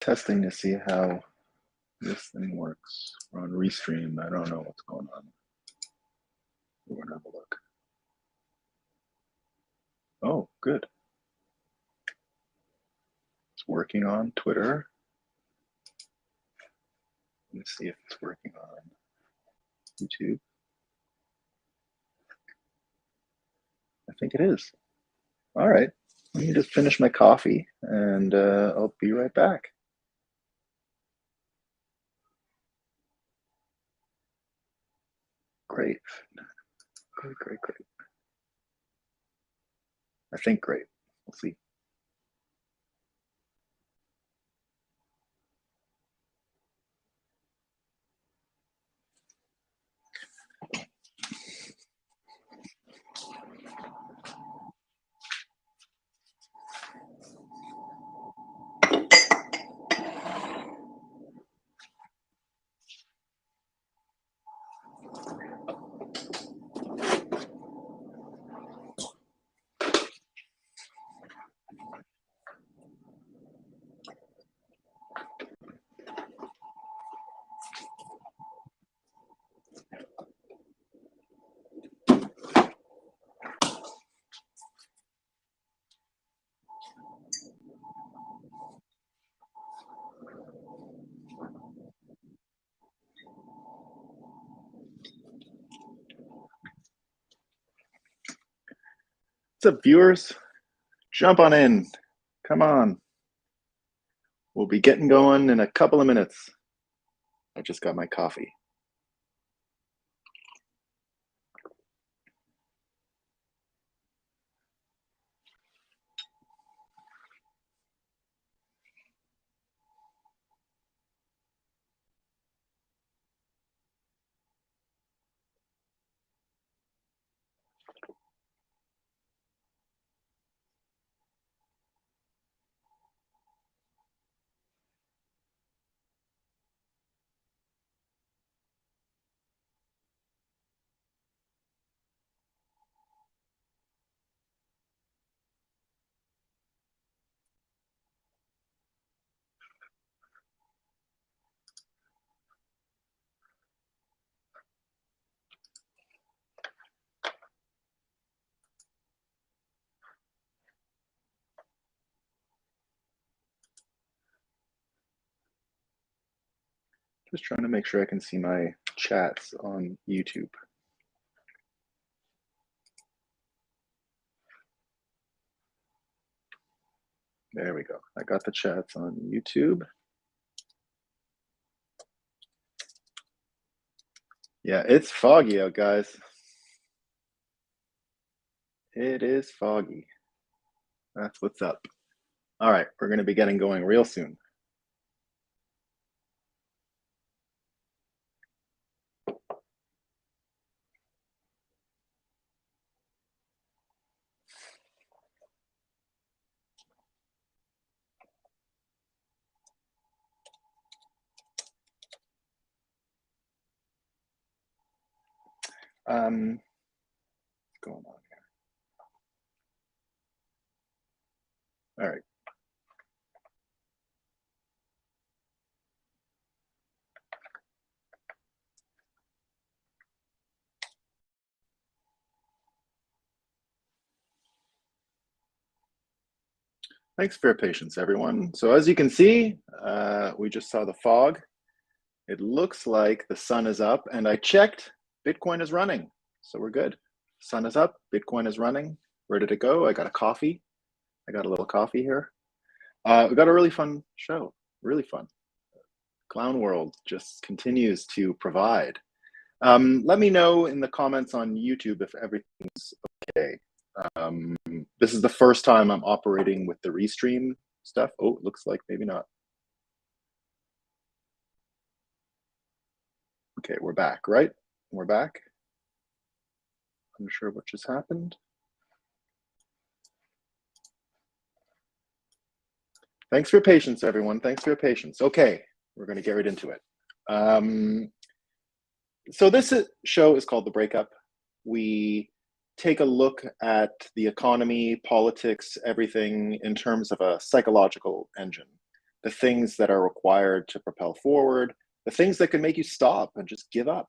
Testing to see how this thing works. We're on Restream. I don't know what's going on. We're gonna have a look. Oh, good. It's working on Twitter. Let's see if it's working on YouTube. I think it is. All right. Let me just finish my coffee and I'll be right back. Great. Great, great, great. I think great. We'll see. What's up, viewers? Jump on in. Come on. We'll be getting going in a couple of minutes. I just got my coffee. Just trying to make sure I can see my chats on YouTube. There we go. I got the chats on YouTube. Yeah, it's foggy out, guys. It is foggy. That's what's up. All right, we're going to be getting going real soon. What's going on here? All right. Thanks for your patience, everyone. So as you can see, we just saw the fog. It looks like the sun is up, and I checked, Bitcoin is running. So we're good. Sun is up, Bitcoin is running. Ready to go. I got a coffee. I got a little coffee here. We got a really fun show, really fun. Clown World just continues to provide. Let me know in the comments on YouTube if everything's okay. This is the first time I'm operating with the Restream stuff. Oh, it looks like maybe not. Okay, we're back, right? We're back. I'm not sure what just happened. Thanks for your patience, everyone. Thanks for your patience. Okay, we're going to get right into it. So this show is called The Breakup. We take a look at the economy, politics, everything in terms of a psychological engine. the things that are required to propel forward, the things that can make you stop and just give up.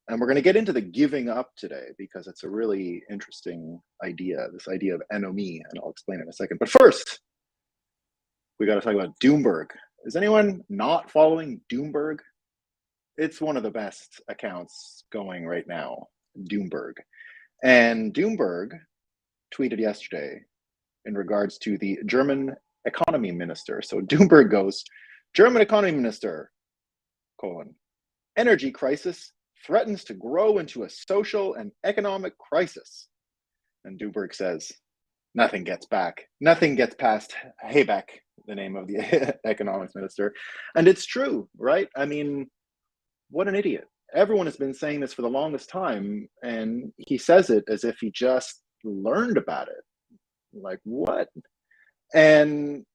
And we're going to get into the giving up today because it's a really interesting idea, this idea of ennui, and I'll explain in a second. But first, we got to talk about Doomberg. Is anyone not following Doomberg? It's one of the best accounts going right now, Doomberg. And Doomberg tweeted yesterday in regards to the German economy minister. So Doomberg goes, German economy minister, colon, energy crisis threatens to grow into a social and economic crisis. And Doomberg says, nothing gets past Habeck, the name of the economics minister. And it's true, right? I mean, what an idiot. Everyone has been saying this for the longest time, and he says it as if he just learned about it. Like, what? And,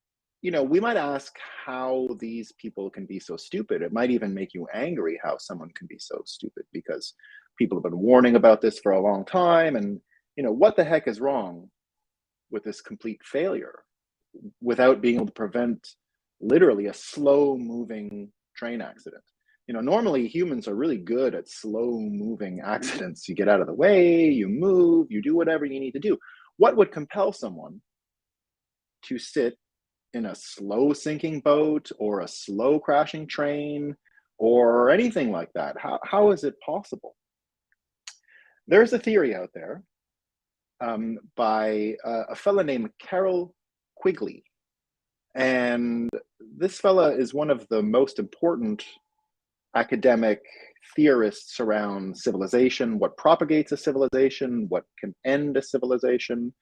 you know, we might ask how these people can be so stupid. It might even make you angry how someone can be so stupid, because people have been warning about this for a long time. And, you know, what the heck is wrong with this complete failure without being able to prevent literally a slow moving train accident? You know, normally humans are really good at slow moving accidents. You get out of the way, you move, you do whatever you need to do. What would compel someone to sit in a slow sinking boat or a slow crashing train or anything like that? How is it possible? There's a theory out there by a fella named Carol Quigley. And this fella is one of the most important academic theorists around civilization, what propagates a civilization, what can end a civilization.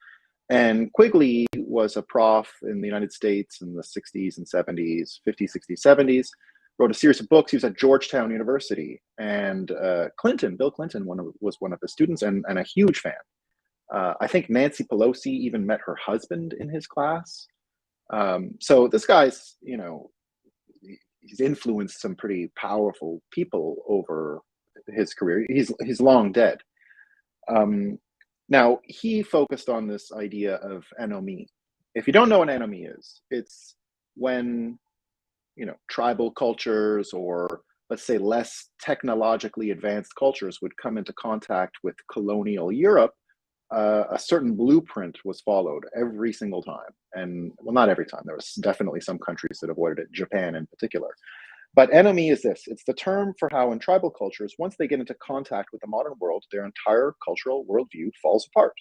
And Quigley was a prof in the United States in the 60s and 70s, 50s, 60s, 70s, wrote a series of books. He was at Georgetown University. And Bill Clinton was one of his students and a huge fan. I think Nancy Pelosi even met her husband in his class. So this guy's, you know, he's influenced some pretty powerful people over his career. He's long dead. Now, he focused on this idea of ennui. If you don't know what ennui is, it's when, you know, tribal cultures or, let's say, less technologically advanced cultures would come into contact with colonial Europe. A certain blueprint was followed every single time. And, well, not every time. There was definitely some countries that avoided it, Japan in particular. But ennui is this. It's the term for how in tribal cultures, once they get into contact with the modern world, their entire cultural worldview falls apart.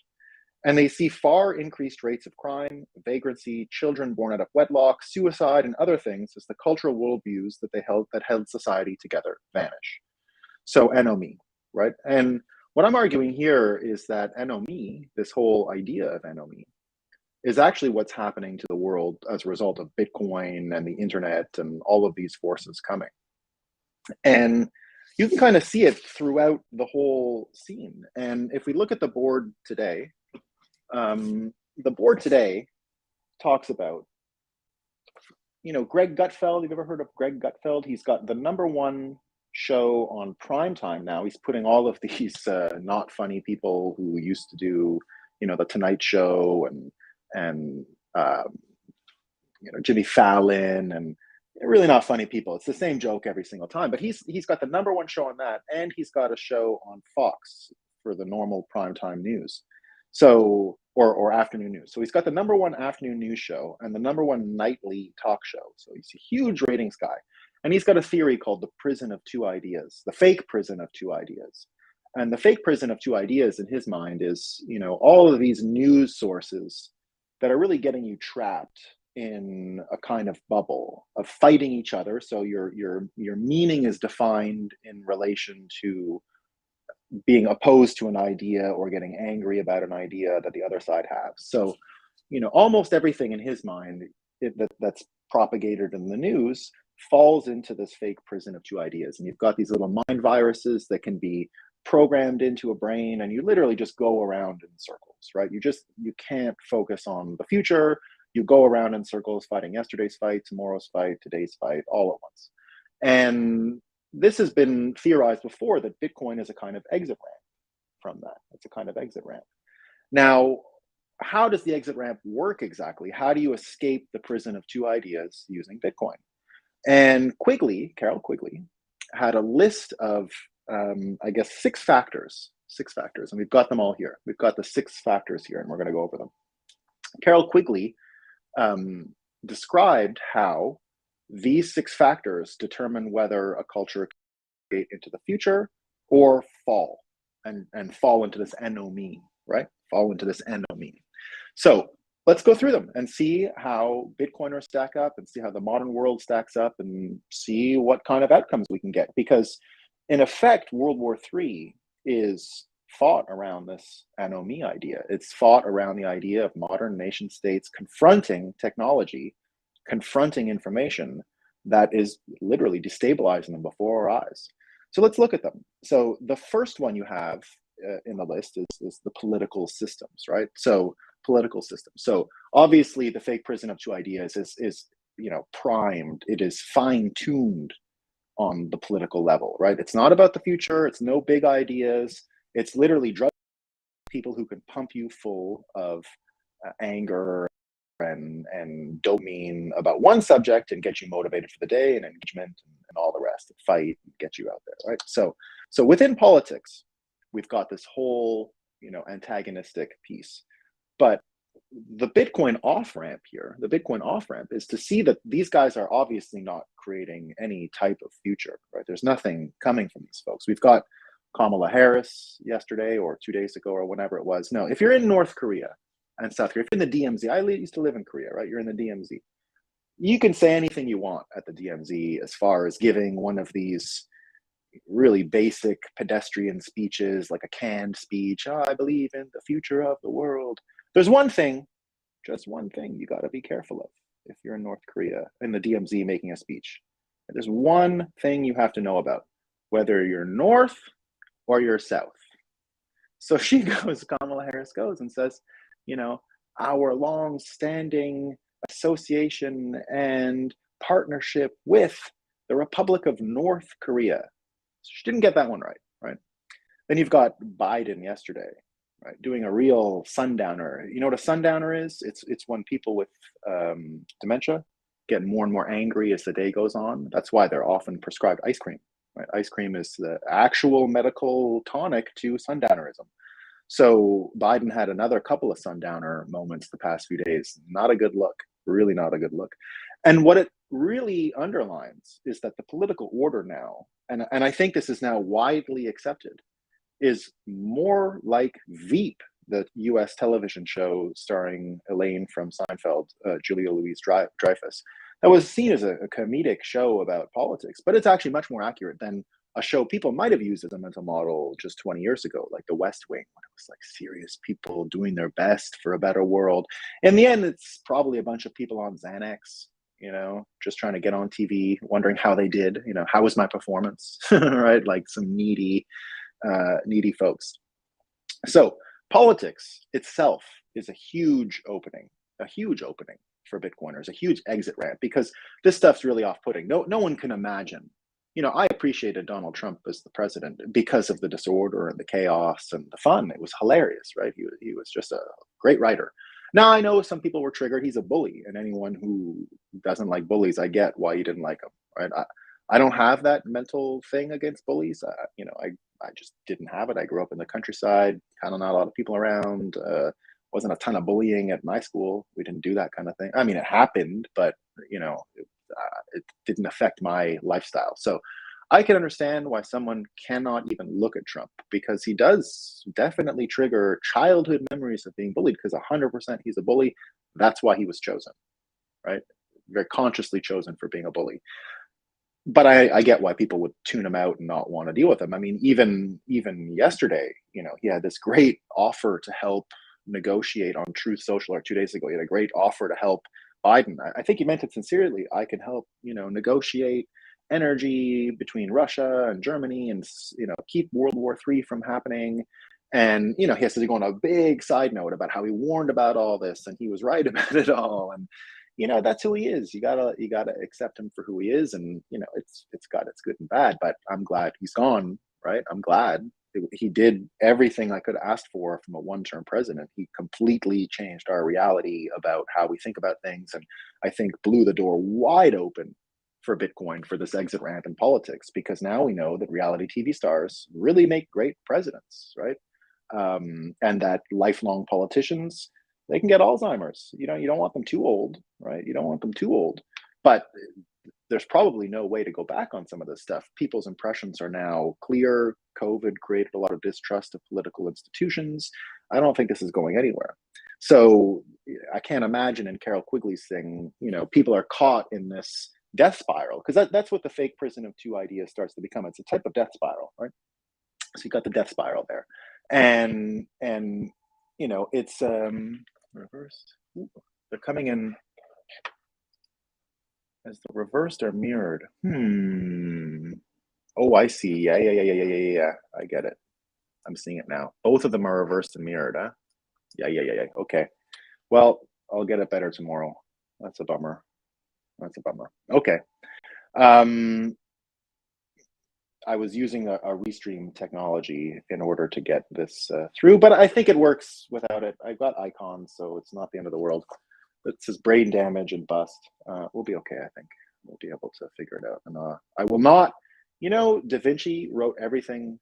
And they see far increased rates of crime, vagrancy, children born out of wedlock, suicide, and other things as the cultural worldviews that held society together vanish. So ennui, right? And what I'm arguing here is that ennui, this whole idea of ennui, is actually what's happening to the world as a result of Bitcoin and the internet and all of these forces coming. And you can kind of see it throughout the whole scene. And if we look at the board today talks about, you know, Greg Gutfeld. You've ever heard of Greg Gutfeld? He's got the #1 show on primetime now. He's putting all of these not funny people who used to do, you know, the Tonight Show and you know, Jimmy Fallon, and really not funny people. It's the same joke every single time. But he's got the #1 show on that, and he's got a show on Fox for the normal primetime news. So or afternoon news. So he's got the #1 afternoon news show and the #1 nightly talk show. So he's a huge ratings guy. And he's got a theory called the prison of two ideas, the fake prison of two ideas. And the fake prison of two ideas in his mind is, you know, all of these news sources that are really getting you trapped in a kind of bubble of fighting each other. So your meaning is defined in relation to being opposed to an idea or getting angry about an idea that the other side has. So, you know, almost everything in his mind that's propagated in the news falls into this fake prison of two ideas. And you've got these little mind viruses that can be programmed into a brain, and you literally just go around in circles, right? You can't focus on the future. You go around in circles fighting yesterday's fight, tomorrow's fight, today's fight, all at once. And this has been theorized before, that Bitcoin is a kind of exit ramp from that. It's a kind of exit ramp. Now, how does the exit ramp work exactly? How do you escape the prison of two ideas using Bitcoin? And Carol Quigley, had a list of, I guess, six factors, and we've got them all here. We've got the six factors here, and we're going to go over them. Carol Quigley um, described how these six factors determine whether a culture can get into the future or fall and fall into this anomie, right? Fall into this anomie. So let's go through them and see how Bitcoiners stack up and see how the modern world stacks up and see what kind of outcomes we can get. Because in effect, World War III is fought around this anomie idea. It's fought around the idea of modern nation states confronting technology, confronting information that is literally destabilizing them before our eyes. So let's look at them. So the first one you have in the list is the political systems, right? So political system. So obviously the fake prison of two ideas is primed. It is fine-tuned on the political level, right? It's not about the future. It's no big ideas. It's literally drug people who can pump you full of anger and dopamine about one subject and get you motivated for the day and engagement and all the rest, and fight and get you out there, right? So within politics, we've got this whole antagonistic piece. But the Bitcoin off ramp is to see that these guys are obviously not creating any type of future, right? There's nothing coming from these folks. We've got Kamala Harris yesterday or 2 days ago or whenever it was. No, if you're in North Korea and South Korea, if you're in the DMZ, I used to live in Korea, right? You're in the DMZ. You can say anything you want at the DMZ as far as giving one of these really basic pedestrian speeches, like a canned speech. Oh, I believe in the future of the world. There's one thing, just one thing you got to be careful of if you're in North Korea, in the DMZ making a speech. There's one thing you have to know about, whether you're North or you're South. So Kamala Harris goes and says, our long-standing association and partnership with the Republic of North Korea. So she didn't get that one right? Then you've got Biden yesterday, right, doing a real sundowner. You know what a sundowner is? It's when people with dementia get more and more angry as the day goes on. That's why they're often prescribed ice cream. Right? Ice cream is the actual medical tonic to sundownerism. So Biden had another couple of sundowner moments the past few days. Not a good look, really not a good look. And what it really underlines is that the political order now, and I think this is now widely accepted, is more like Veep, the US television show starring Elaine from Seinfeld, Julia Louis-Dreyfus. That was seen as a comedic show about politics, but it's actually much more accurate than a show people might have used as a mental model just 20 years ago, like The West Wing, when it was like serious people doing their best for a better world. In the end, it's probably a bunch of people on Xanax, just trying to get on TV, wondering how they did, how was my performance, right? Like some needy folks. So politics itself is a huge opening for Bitcoiners, a huge exit ramp, because this stuff's really off-putting. No one can imagine. I appreciated Donald Trump as the president because of the disorder and the chaos and the fun. It was hilarious, right? He was just a great writer. Now, I know some people were triggered. He's a bully, and anyone who doesn't like bullies, I get why you didn't like him, right? I don't have that mental thing against bullies. I just didn't have it. I grew up in the countryside, kind of not a lot of people around. Wasn't a ton of bullying at my school. We didn't do that kind of thing. I mean, it happened, but it didn't affect my lifestyle. So I can understand why someone cannot even look at Trump, because he does definitely trigger childhood memories of being bullied, because 100% he's a bully. That's why he was chosen, right? Very consciously chosen for being a bully. But I get why people would tune him out and not want to deal with him. I mean, even yesterday, he had this great offer to help negotiate on Truth Social, or 2 days ago. He had a great offer to help Biden. I think he meant it sincerely. I can help, negotiate energy between Russia and Germany and, keep World War III from happening. And, he has to go on a big side note about how he warned about all this and he was right about it all. And, that's who he is. You gotta accept him for who he is. And, it's got its good and bad, but I'm glad he's gone, right? I'm glad he did everything I could ask for from a one-term president. He completely changed our reality about how we think about things, and I think blew the door wide open for Bitcoin for this exit ramp in politics, because now we know that reality TV stars really make great presidents, right? And that lifelong politicians, they can get Alzheimer's. You know, you don't want them too old, right? You don't want them too old, but there's probably no way to go back on some of this stuff. People's impressions are now clear. COVID created a lot of distrust of political institutions. I don't think this is going anywhere. So I can't imagine in Carol Quigley's thing, you know, people are caught in this death spiral, because that's what the fake prison of two ideas starts to become. It's a type of death spiral, right? So you got the death spiral there, and you know, it's reversed. Ooh, they're coming in as the reversed or mirrored. Oh, I see. Yeah. I get it. I'm seeing it now. Both of them are reversed and mirrored, huh? Yeah. Okay. Well, I'll get it better tomorrow. That's a bummer. Okay. I was using a restream technology in order to get this through, but I think it works without it. I've got icons, so it's not the end of the world. It says brain damage and bust. We'll be okay, I think. We'll be able to figure it out. And I will not, you know, Da Vinci wrote everything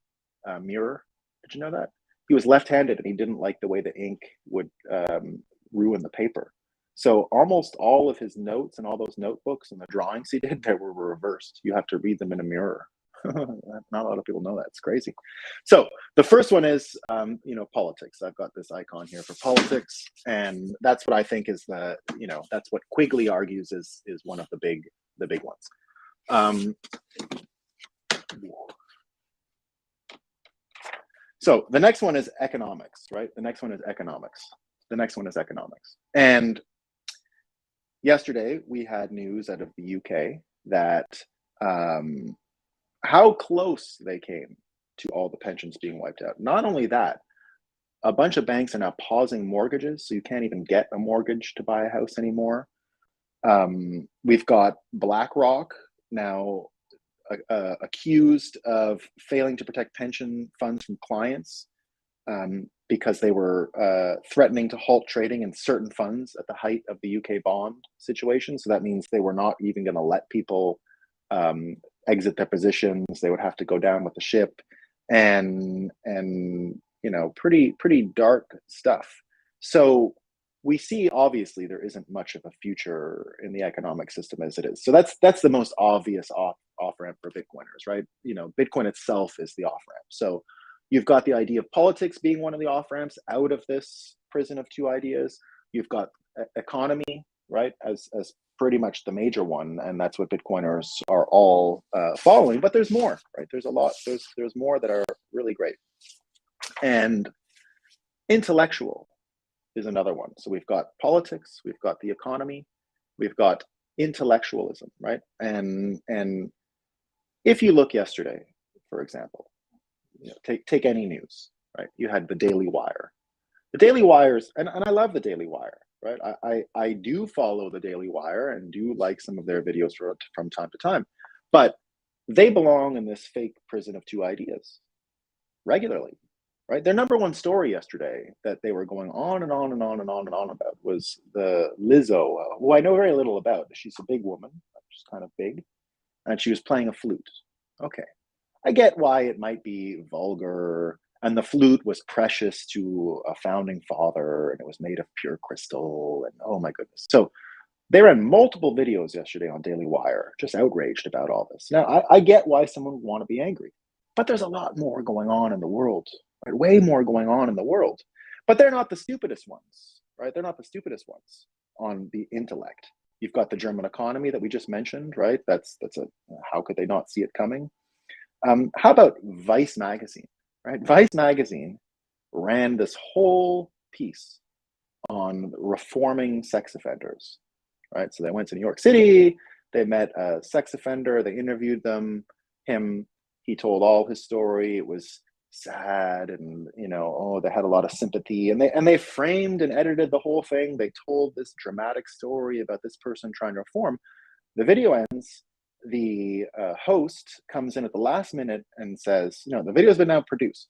mirror. Did you know that? He was left-handed and he didn't like the way the ink would ruin the paper. So almost all of his notes and all those notebooks and the drawings he did, they were reversed. You have to read them in a mirror. Not a lot of people know that. It's crazy. So the first one is, you know, politics. I've got this icon here for politics, and that's what I think is the, you know, that's what Quigley argues is one of the big ones. So the next one is economics, right? The next one is economics. And yesterday we had news out of the UK that how close they came to all the pensions being wiped out. Not only that, a bunch of banks are now pausing mortgages, so you can't even get a mortgage to buy a house anymore. We've got BlackRock now accused of failing to protect pension funds from clients because they were threatening to halt trading in certain funds at the height of the UK bond situation. So that means they were not even going to let people exit their positions. They would have to go down with the ship, and you know, pretty dark stuff. So we see obviously there isn't much of a future in the economic system as it is. So that's the most obvious off ramp for Bitcoiners, right? You know, Bitcoin itself is the off ramp. So you've got the idea of politics being one of the off ramps out of this prison of two ideas. You've got economy, right, as pretty much the major one, and that's what Bitcoiners are all following. But there's more, right? There's a lot. There's more that are really great. And intellectual is another one. So we've got politics, we've got the economy, we've got intellectualism, right? And if you look yesterday, for example, you know, take any news, right? You had the Daily Wire. The Daily Wires, and I love the Daily Wire, right? I do follow the Daily Wire and do like some of their videos from time to time, but they belong in this fake prison of two ideas regularly, right? Their number one story yesterday that they were going on and on about was the Lizzo, who I know very little about. She's a big woman, she's kind of big, and she was playing a flute. Okay, I get why it might be vulgar, and the flute was precious to a founding father, and it was made of pure crystal, and oh my goodness. So they ran multiple videos yesterday on Daily Wire, just outraged about all this. Now, I get why someone would want to be angry, but there's a lot more going on in the world, right? Way more going on in the world. But they're not the stupidest ones, right? They're not the stupidest ones on the intellect. You've got the German economy that we just mentioned, right? That's a, how could they not see it coming? How about Vice magazine, right? Vice magazine ran this whole piece on reforming sex offenders, right? So they went to New York City, they met a sex offender, they interviewed he told all his story. It was sad, and you know, oh, they had a lot of sympathy, and they framed and edited the whole thing. They told this dramatic story about this person trying to reform. The video ends, the host comes in at the last minute and says, you know, the video has been now produced.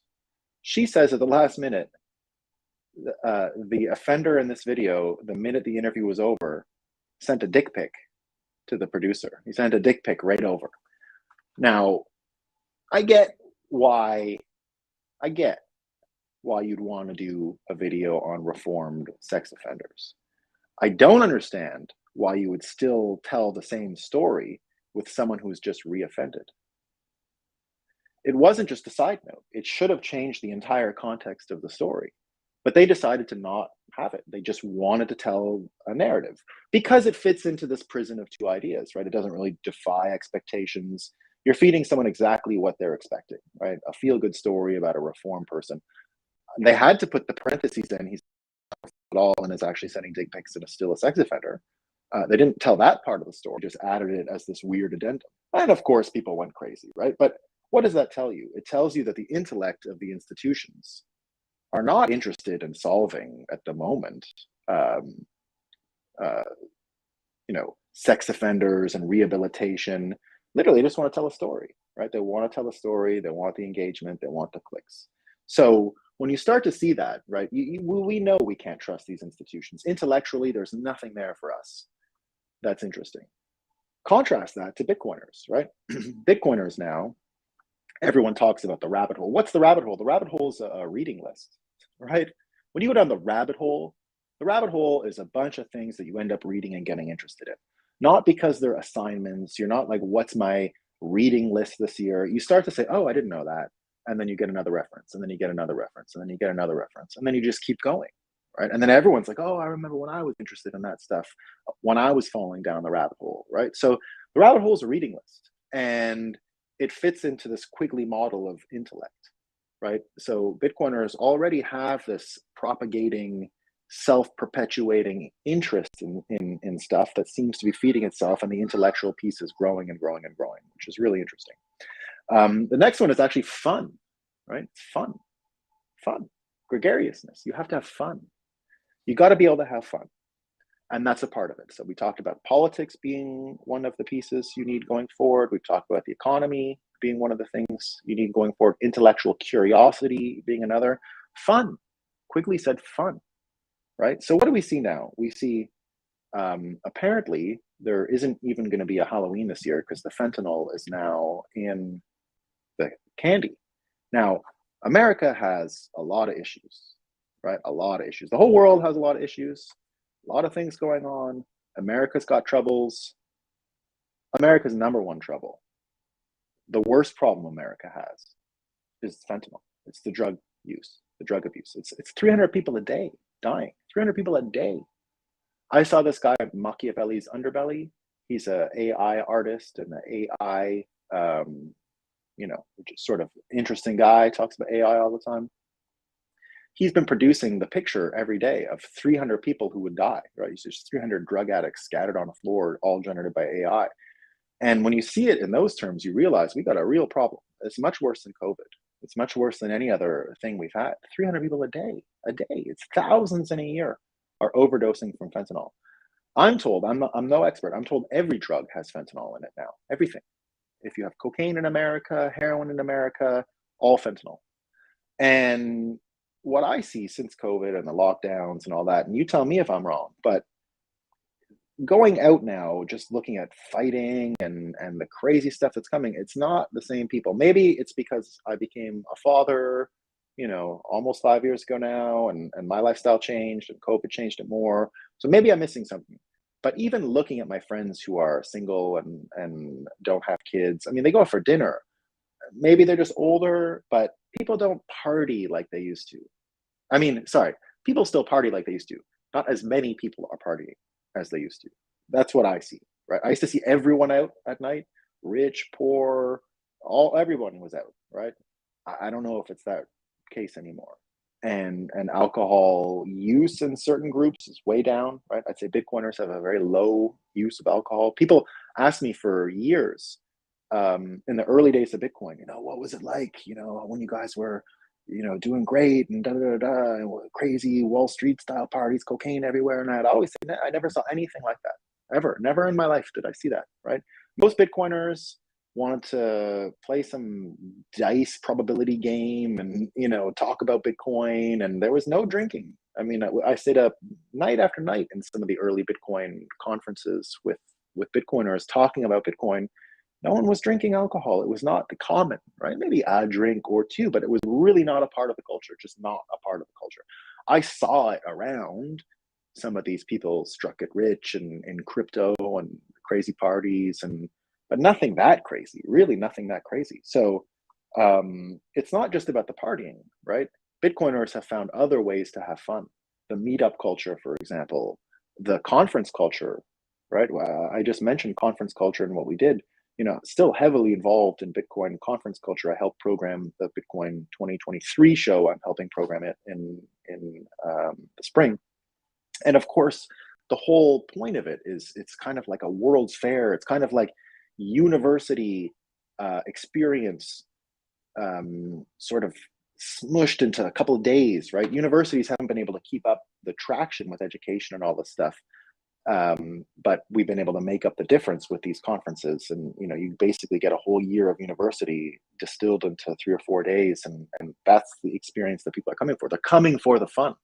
She says at the last minute, the offender in this video, the minute the interview was over, sent a dick pic to the producer. He sent a dick pic right over. Now, I get why you'd want to do a video on reformed sex offenders. I don't understand why you would still tell the same story with someone who's just reoffended. It wasn't just a side note. It should have changed the entire context of the story. But they decided to not have it. They just wanted to tell a narrative because it fits into this prison of two ideas, right? It doesn't really defy expectations. You're feeding someone exactly what they're expecting, right? A feel-good story about a reformed person. They had to put the parentheses in, he's not at all and is actually sending dick pics and is still a sex offender. They didn't tell that part of the story, just added it as this weird addendum. And of course, people went crazy, right? But what does that tell you? It tells you that the intellect of the institutions are not interested in solving at the moment, sex offenders and rehabilitation. Literally, they just want to tell a story, right? They want to tell a story. They want the engagement. They want the clicks. So when you start to see that, right, we know we can't trust these institutions. Intellectually, there's nothing there for us. That's interesting. Contrast that to Bitcoiners, right? Bitcoiners now, everyone talks about the rabbit hole. What's the rabbit hole? The rabbit hole is a reading list, right? When you go down the rabbit hole is a bunch of things that you end up reading and getting interested in. Not because they're assignments. You're not like, what's my reading list this year? You start to say, oh, I didn't know that. And then you get another reference, and then you get another reference, and then you get another reference, and then you just keep going, right? And then everyone's like, oh, I remember when I was interested in that stuff, when I was falling down the rabbit hole, right? So the rabbit hole is a reading list, and it fits into this Quigley model of intellect, right? So Bitcoiners already have this propagating, self-perpetuating interest in stuff that seems to be feeding itself, and the intellectual piece is growing and growing and growing, which is really interesting. The next one is actually fun, right? It's fun, gregariousness. You have to have fun. You got to be able to have fun. And that's a part of it. So we talked about politics being one of the pieces you need going forward. We've talked about the economy being one of the things you need going forward. Intellectual curiosity being another. Fun. Quigley said fun, right? So what do we see now? We see apparently there isn't even going to be a Halloween this year because the fentanyl is now in the candy. Now, America has a lot of issues, right? A lot of issues. The whole world has a lot of issues, a lot of things going on. America's got troubles. America's number one trouble, the worst problem America has, is fentanyl. It's the drug use, the drug abuse. It's 300 people a day dying, 300 people a day. I saw this guy, Machiavelli's Underbelly. He's an AI artist and an AI, just sort of interesting guy, talks about AI all the time. He's been producing the picture every day of 300 people who would die, right? It's just 300 drug addicts scattered on the floor, all generated by AI. And when you see it in those terms, you realize we got a real problem. It's much worse than COVID. It's much worse than any other thing we've had. 300 people a day. It's thousands in a year are overdosing from fentanyl. I'm told, I'm no expert, I'm told every drug has fentanyl in it now, everything. If you have cocaine in America, heroin in America, all fentanyl. And what I see since COVID and the lockdowns and all that, and you tell me if I'm wrong, but going out now, just looking at fighting and the crazy stuff that's coming, it's not the same people. Maybe it's because I became a father, almost 5 years ago now, and my lifestyle changed and COVID changed it more. So maybe I'm missing something. But even looking at my friends who are single and don't have kids, I mean, they go out for dinner. Maybe they're just older, but people don't party like they used to. I mean, sorry, people still party like they used to. Not as many people are partying as they used to. That's what I see, right? I used to see everyone out at night, rich, poor, everyone was out, right? I don't know if it's that case anymore. And alcohol use in certain groups is way down, right? I'd say Bitcoiners have a very low use of alcohol. People asked me for years, in the early days of Bitcoin, what was it like, when you guys were, doing great and and crazy Wall Street style parties, cocaine everywhere. And I'd always say, I never saw anything like that, ever. Never in my life did I see that, right? Most Bitcoiners, wanted to play some dice probability game and, talk about Bitcoin, and there was no drinking. I mean, I stayed up night after night in some of the early Bitcoin conferences with Bitcoiners talking about Bitcoin. No one was drinking alcohol. It was not common, right? Maybe a drink or two, but it was really not a part of the culture, just not a part of the culture. I saw it around. Some of these people struck it rich and in crypto and crazy parties, but nothing that crazy, really nothing that crazy. So it's not just about the partying, right? Bitcoiners have found other ways to have fun. The meetup culture, for example, the conference culture, right? I just mentioned conference culture and what we did. Still heavily involved in Bitcoin conference culture. I helped program the Bitcoin 2023 show. I'm helping program it in the spring. And of course, the whole point of it is it's kind of like a World's Fair. It's kind of like university experience, sort of smushed into a couple of days, right? Universities haven't been able to keep up the traction with education and all this stuff. But we've been able to make up the difference with these conferences, and you basically get a whole year of university distilled into 3 or 4 days, and that's the experience that people are coming for. They're coming for the fun.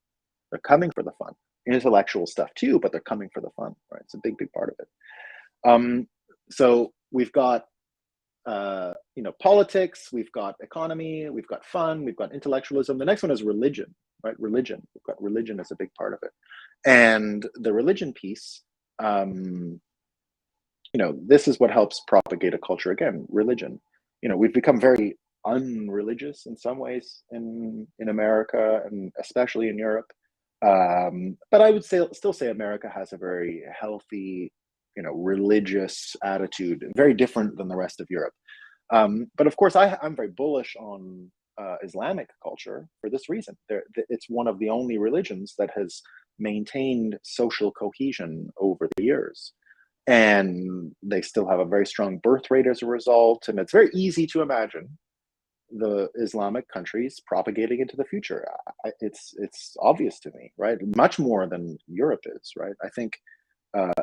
They're coming for the fun, intellectual stuff too, but they're coming for the fun, right? It's a big part of it. So we've got politics, we've got economy, we've got fun, we've got intellectualism. The next one is religion, right? Religion. We've got religion as a big part of it. And the religion piece, this is what helps propagate a culture. Again, religion. We've become very unreligious in some ways in America, and especially in Europe. But I would still say America has a very healthy, religious attitude, very different than the rest of Europe. But of course, I'm very bullish on Islamic culture for this reason. It's one of the only religions that has maintained social cohesion over the years. And they still have a very strong birth rate as a result. And it's very easy to imagine the Islamic countries propagating into the future. It's obvious to me, right? Much more than Europe is, right? I think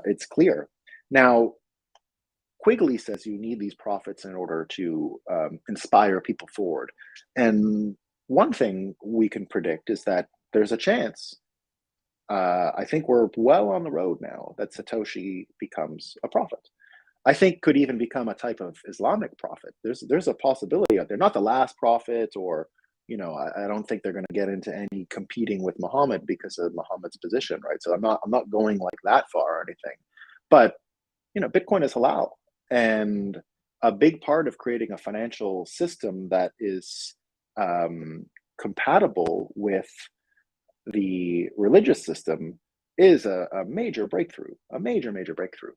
it's clear. Now, Quigley says you need these prophets in order to inspire people forward. And one thing we can predict is that there's a chance, I think we're well on the road now, that Satoshi becomes a prophet. I think could even become a type of Islamic prophet. There's a possibility out there. Not the last prophet, or I don't think they're going to get into any competing with Muhammad because of Muhammad's position, right? So I'm not going like that far or anything. But Bitcoin is halal, and a big part of creating a financial system that is compatible with the religious system is a major breakthrough, a major breakthrough.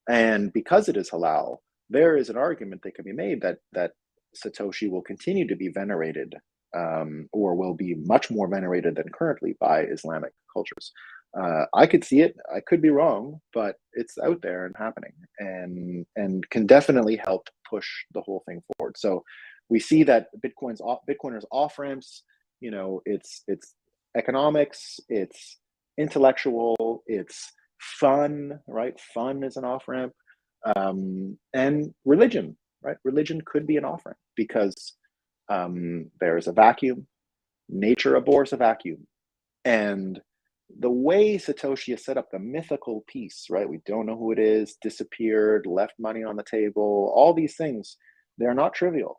And because it is halal, there is an argument that can be made that Satoshi will continue to be venerated, or will be much more venerated than currently by Islamic cultures. I could see it. I could be wrong, but it's out there and happening, and can definitely help push the whole thing forward. So we see that Bitcoiners off ramps. It's economics, it's intellectual, it's fun, right? Fun is an off ramp, and religion, right? Religion could be an off ramp because there's a vacuum. Nature abhors a vacuum, and the way Satoshi has set up the mythical piece, right? We don't know who it is, disappeared, left money on the table, all these things, they're not trivial.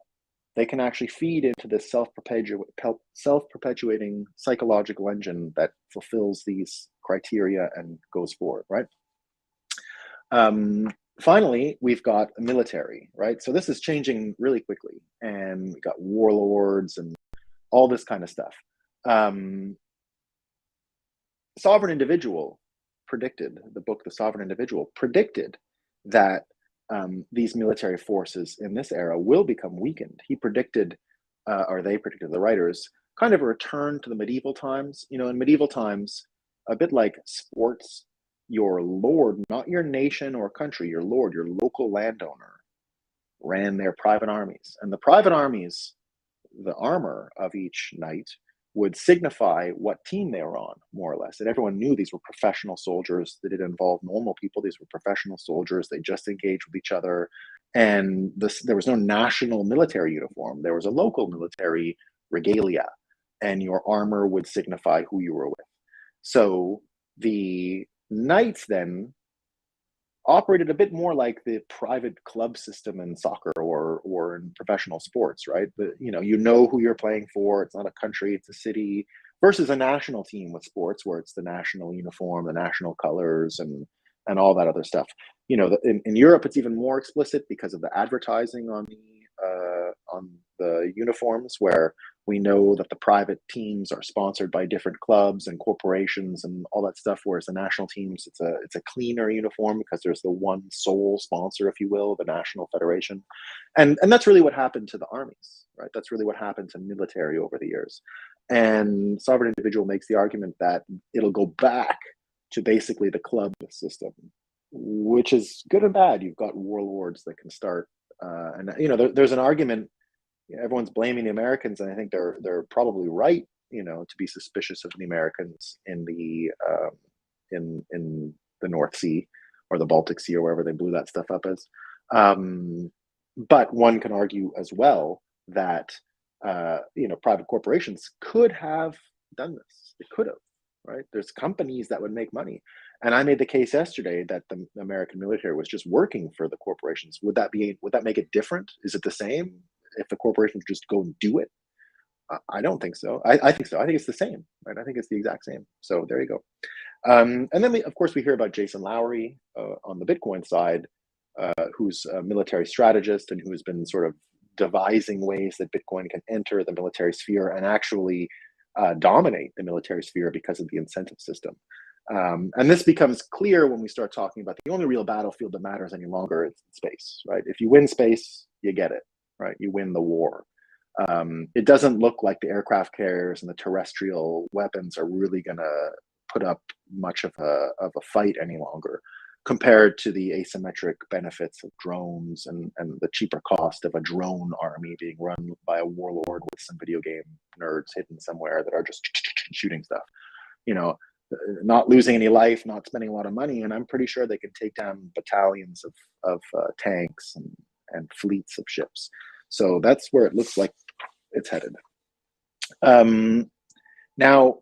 They can actually feed into this self-perpetuating psychological engine that fulfills these criteria and goes forward, right? Finally, we've got a military, right? So this is changing really quickly, and we got warlords and all this kind of stuff. Sovereign Individual predicted, the book The Sovereign Individual predicted that these military forces in this era will become weakened. He predicted, or they predicted, the writers, kind of a return to the medieval times. In medieval times, a bit like sports, your lord, not your nation or country, your lord, your local landowner, ran their private armies. And the private armies, the armor of each knight, would signify what team they were on, more or less. And everyone knew these were professional soldiers. They didn't involve normal people. These were professional soldiers. They just engaged with each other. And there was no national military uniform. There was a local military regalia, and your armor would signify who you were with. So the knights then operated a bit more like the private club system in soccer or in professional sports, right? But you know who you're playing for. It's not a country, it's a city, versus a national team with sports where it's the national uniform, the national colors, and all that other stuff. In Europe, it's even more explicit because of the advertising on the uniforms, where we know that the private teams are sponsored by different clubs and corporations and all that stuff, whereas the national teams, it's a cleaner uniform because there's the one sole sponsor, if you will, the national federation. And that's really what happened to the armies, right? That's really what happened to military over the years. And Sovereign Individual makes the argument that it'll go back to basically the club system, which is good and bad. You've got warlords that can start, and there's an argument. Everyone's blaming the Americans, and I think they're probably right. To be suspicious of the Americans in the North Sea or the Baltic Sea or wherever they blew that stuff up as. But one can argue as well that private corporations could have done this. They could have, right? There's companies that would make money. And I made the case yesterday that the American military was just working for the corporations. Would that make it different? Is it the same if the corporations just go and do it? I don't think so. I think so. I think it's the same, right? I think it's the exact same. So there you go. And then we hear about Jason Lowery on the Bitcoin side, who's a military strategist and who has been sort of devising ways that Bitcoin can enter the military sphere and actually dominate the military sphere because of the incentive system. And this becomes clear when we start talking about the only real battlefield that matters any longer is space, right? If you win space, you get it, right? You win the war. It doesn't look like the aircraft carriers and the terrestrial weapons are really going to put up much of a fight any longer, compared to the asymmetric benefits of drones and the cheaper cost of a drone army being run by a warlord with some video game nerds hidden somewhere that are just shooting stuff. Not losing any life, not spending a lot of money, and I'm pretty sure they can take down battalions of tanks and fleets of ships. So that's where it looks like it's headed. Now,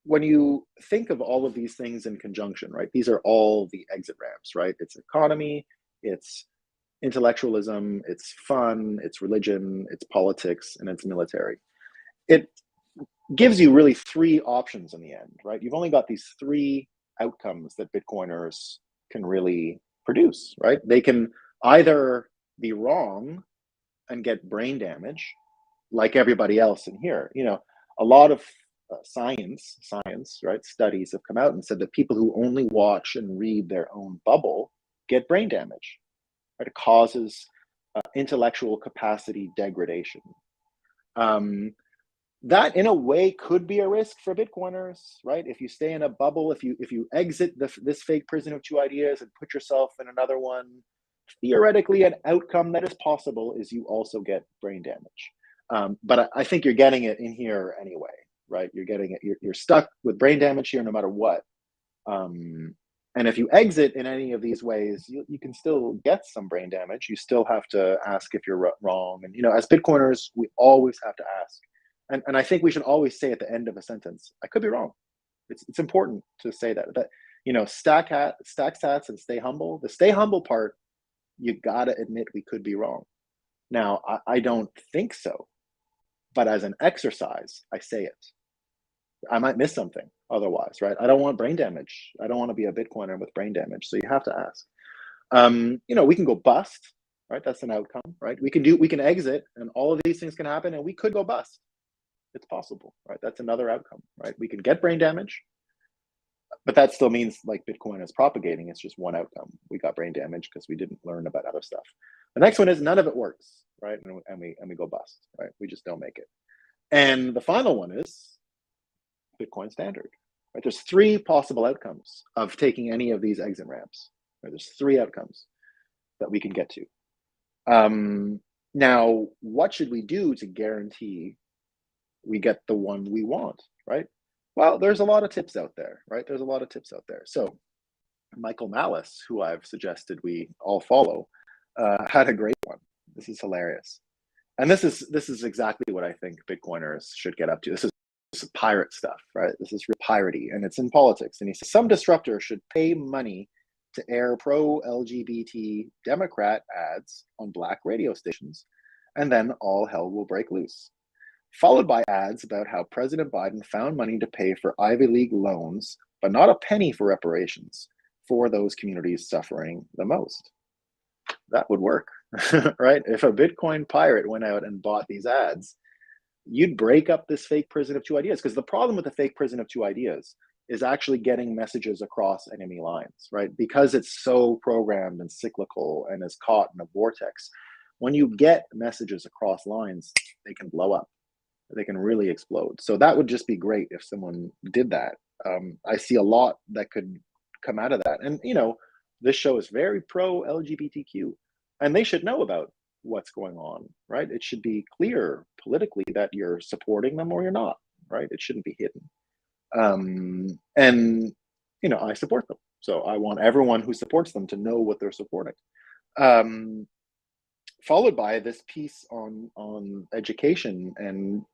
when you think of all of these things in conjunction, right? These are all the exit ramps, right? It's economy, it's intellectualism, it's fun, it's religion, it's politics, and it's military. It gives you really three options in the end, right? You've only got these three outcomes that Bitcoiners can really produce, right? They can either be wrong and get brain damage, like everybody else in here. A lot of science, right? Studies have come out and said that people who only watch and read their own bubble get brain damage, right? It causes intellectual capacity degradation. That in a way could be a risk for Bitcoiners, right? If you stay in a bubble, if you exit this fake prison of two ideas and put yourself in another one, theoretically an outcome that is possible is you also get brain damage. But I think you're getting it in here anyway, right? You're getting it. You're stuck with brain damage here no matter what. And if you exit in any of these ways, you can still get some brain damage. You still have to ask if you're wrong. And as Bitcoiners, we always have to ask. And I think we should always say at the end of a sentence, I could be wrong. It's important to say that stack sats and stay humble. The stay humble part, you gotta admit we could be wrong. Now, I don't think so, but as an exercise, I say it. I might miss something otherwise, right? I don't want brain damage. I don't want to be a Bitcoiner with brain damage. So you have to ask. We can go bust, right? That's an outcome, right? We can exit, and all of these things can happen, and we could go bust. It's possible, right? That's another outcome, right? We can get brain damage, but that still means like Bitcoin is propagating. It's just one outcome. We got brain damage because we didn't learn about other stuff. The next one is none of it works, right? And we go bust, right? We just don't make it. And the final one is Bitcoin standard, right? There's three possible outcomes of taking any of these exit ramps. Right? There's three outcomes that we can get to. Now, what should we do to guarantee we get the one we want, right? Well, there's a lot of tips out there, right? There's a lot of tips out there. So Michael Malice, who I've suggested we all follow, had a great one. This is hilarious. And this is exactly what I think Bitcoiners should get up to. This is pirate stuff, right? This is real piratey, and it's in politics. And he says some disruptor should pay money to air pro-LGBT Democrat ads on black radio stations, and then all hell will break loose. Followed by ads about how President Biden found money to pay for Ivy League loans, but not a penny for reparations for those communities suffering the most. That would work, right? If a Bitcoin pirate went out and bought these ads, you'd break up this fake prison of two ideas. Because the problem with the fake prison of two ideas is actually getting messages across enemy lines, right? Because it's so programmed and cyclical and is caught in a vortex. When you get messages across lines, they can blow up. They can really explode. So that would just be great if someone did that. I see a lot that could come out of that. And, this show is very pro LGBTQ, and they should know about what's going on, right? It should be clear politically that you're supporting them or you're not, right? It shouldn't be hidden. And, I support them. So I want everyone who supports them to know what they're supporting. Followed by this piece on education and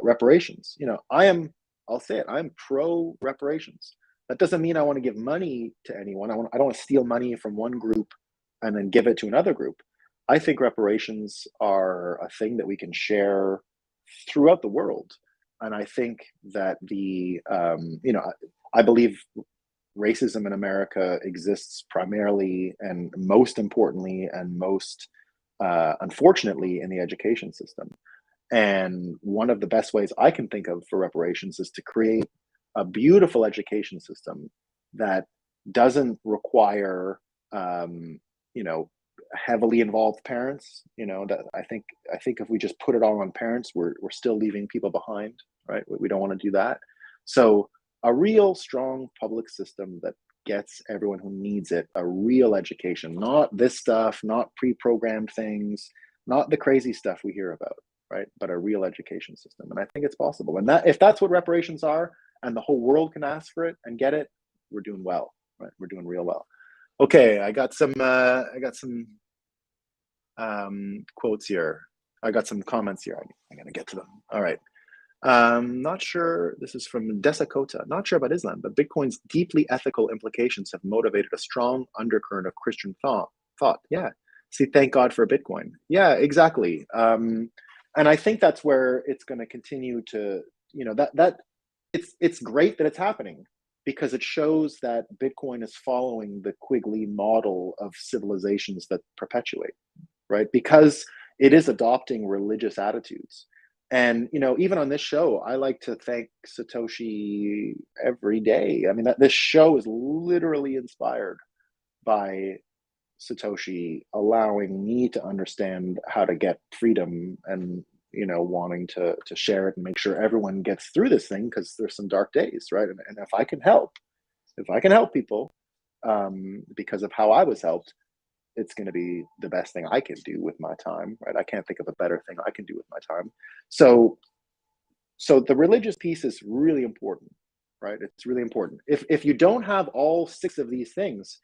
reparations. I'll say it, I'm pro reparations. That doesn't mean I want to give money to anyone. I don't want to steal money from one group and then give it to another group. I think reparations are a thing that we can share throughout the world. And I think that I believe racism in America exists primarily and most importantly and most unfortunately in the education system. And one of the best ways I can think of for reparations is to create a beautiful education system that doesn't require, heavily involved parents. That I think if we just put it all on parents, we're still leaving people behind, right? We don't want to do that. So a real strong public system that gets everyone who needs it a real education, not this stuff, not pre-programmed things, not the crazy stuff we hear about, right? But a real education system. And I think it's possible. And that if that's what reparations are, and the whole world can ask for it and get it, we're doing well, right? We're doing real well. Okay, I got some quotes here. I got some comments here. I'm gonna get to them. All right. Not sure. This is from Desakota. Not sure about Islam, but Bitcoin's deeply ethical implications have motivated a strong undercurrent of Christian thought. Yeah. See, thank God for Bitcoin. Yeah, exactly. And I think that's where it's going to continue to. That it's great that it's happening because it shows that Bitcoin is following the Quigley model of civilizations that perpetuate, right? Because it is adopting religious attitudes. And, even on this show, I like to thank Satoshi every day. I mean, this show is literally inspired by Satoshi allowing me to understand how to get freedom and, wanting to share it and make sure everyone gets through this thing because there's some dark days, right? And if I can help people because of how I was helped, it's going to be the best thing I can do with my time, right? I can't think of a better thing I can do with my time. So the religious piece is really important, right? It's really important. If you don't have all 6 of these things,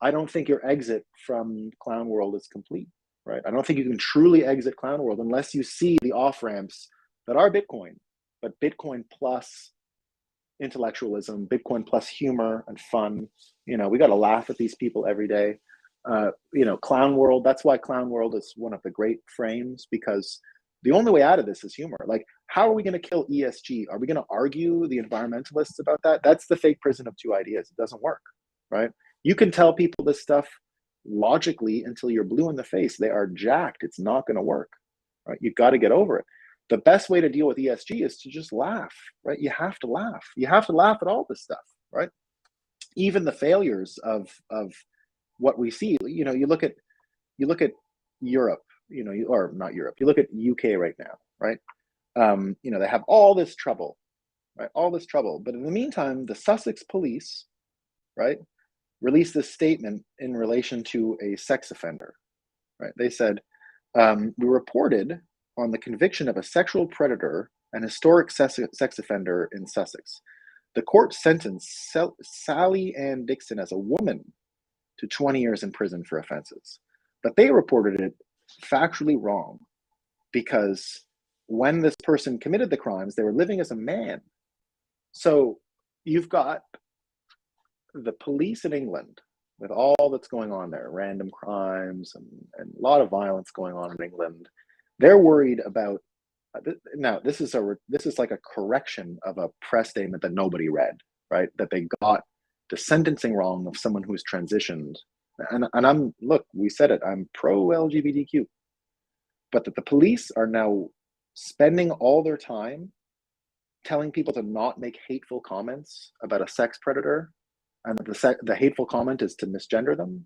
I don't think your exit from clown world is complete, right? I don't think you can truly exit clown world unless you see the off ramps that are Bitcoin, but Bitcoin plus intellectualism, Bitcoin plus humor and fun. We got to laugh at these people every day. Clown world. That's why clown world is one of the great frames, because the only way out of this is humor. Like, how are we going to kill ESG? Are we going to argue the environmentalists about that? That's the fake prison of two ideas. It doesn't work, right? You can tell people this stuff logically until you're blue in the face. They are jacked. It's not going to work, right? You've got to get over it. The best way to deal with ESG is to just laugh, right? You have to laugh. You have to laugh at all this stuff, right? Even the failures of what we see. You look at Europe, or not Europe. You look at UK right now, right? They have all this trouble, right? All this trouble. But in the meantime, the Sussex police, right, released this statement in relation to a sex offender, right? They said, we reported on the conviction of a sexual predator an historic sex offender in Sussex. The court sentenced Sally Ann Dixon as a woman to 20 years in prison for offenses. But they reported it factually wrong because when this person committed the crimes, they were living as a man. So you've got the police in England with all that's going on there, random crimes and a lot of violence going on in England. They're worried about, now this is like a correction of a press statement that nobody read, right? That they got the sentencing wrong of someone who's transitioned. And I'm, look, we said it, I'm pro LGBTQ, but that the police are now spending all their time telling people to not make hateful comments about a sex predator, and that the hateful comment is to misgender them.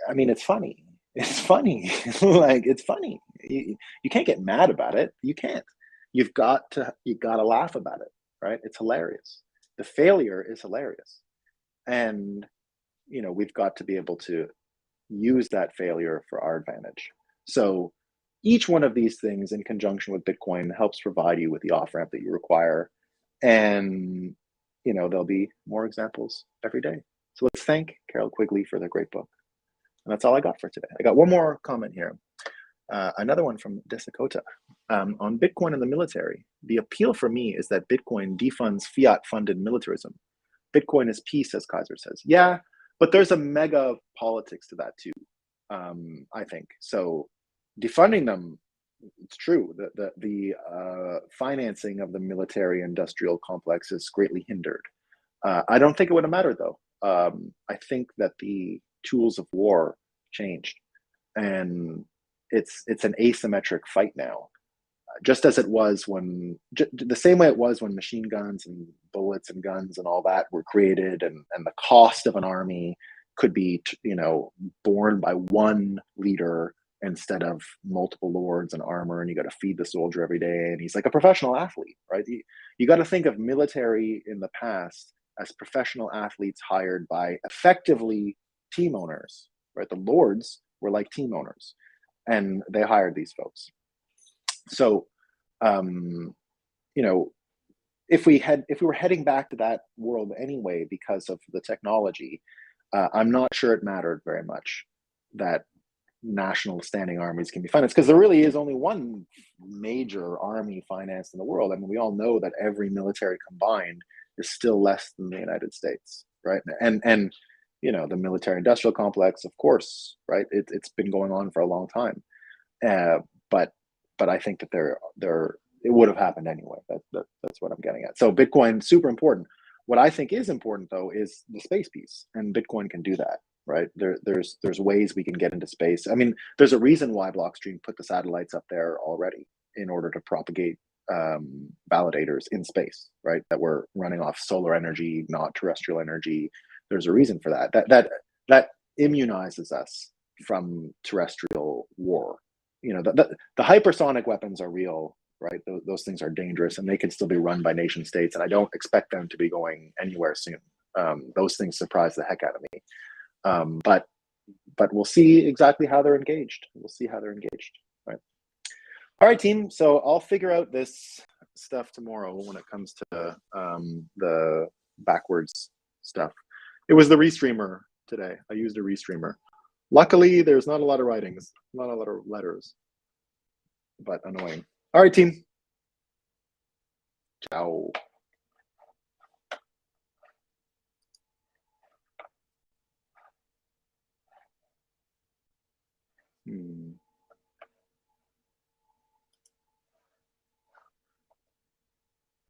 I mean, it's funny. It's funny. Like, it's funny. You can't get mad about it. You can't. You got to laugh about it, right? It's hilarious. The failure is hilarious. And, you know, we've got to be able to use that failure for our advantage. So each one of these things in conjunction with Bitcoin helps provide you with the off-ramp that you require. And, you know, there'll be more examples every day. So let's thank Carol Quigley for the great book. And that's all I got for today. I got one more comment here. Another one from Desakota. On Bitcoin and the military, the appeal for me is that Bitcoin defunds fiat-funded militarism. Bitcoin is peace, as Kaiser says. Yeah, but there's a mega politics to that too, I think. So defunding them, it's true. The financing of the military-industrial complex is greatly hindered. I don't think it would have mattered, though. I think that the tools of war changed, and it's an asymmetric fight now, just as it was when, the same way it was when machine guns and bullets and guns and all that were created, and the cost of an army could be, you know, borne by one leader instead of multiple lords and armor, and you got to feed the soldier every day, and he's like a professional athlete, right? You got to think of military in the past as professional athletes hired by effectively team owners, right? The lords were like team owners, and they hired these folks. So, you know, if we were heading back to that world anyway because of the technology, I'm not sure it mattered very much that national standing armies can be financed, because there really is only one major army financed in the world. I mean, we all know that every military combined is still less than the United States, right? And you know, the military industrial complex, of course, right? It's been going on for a long time, but I think that it would have happened anyway. That's what I'm getting at. So Bitcoin, super important. What I think is important, though, is the space piece, and Bitcoin can do that, right? There's ways we can get into space. I mean, there's a reason why Blockstream put the satellites up there already, in order to propagate validators in space, right? That were running off solar energy, not terrestrial energy. There's a reason for that. That immunizes us from terrestrial war. You know, the hypersonic weapons are real, right? Those things are dangerous, and they can still be run by nation states, and I don't expect them to be going anywhere soon. Those things surprise the heck out of me. But we'll see exactly how they're engaged. We'll see how they're engaged, right? All right, team. So I'll figure out this stuff tomorrow when it comes to the backwards stuff. It was the restreamer today. I used a restreamer. Luckily, there's not a lot of writings, not a lot of letters, but annoying. All right, team. Ciao.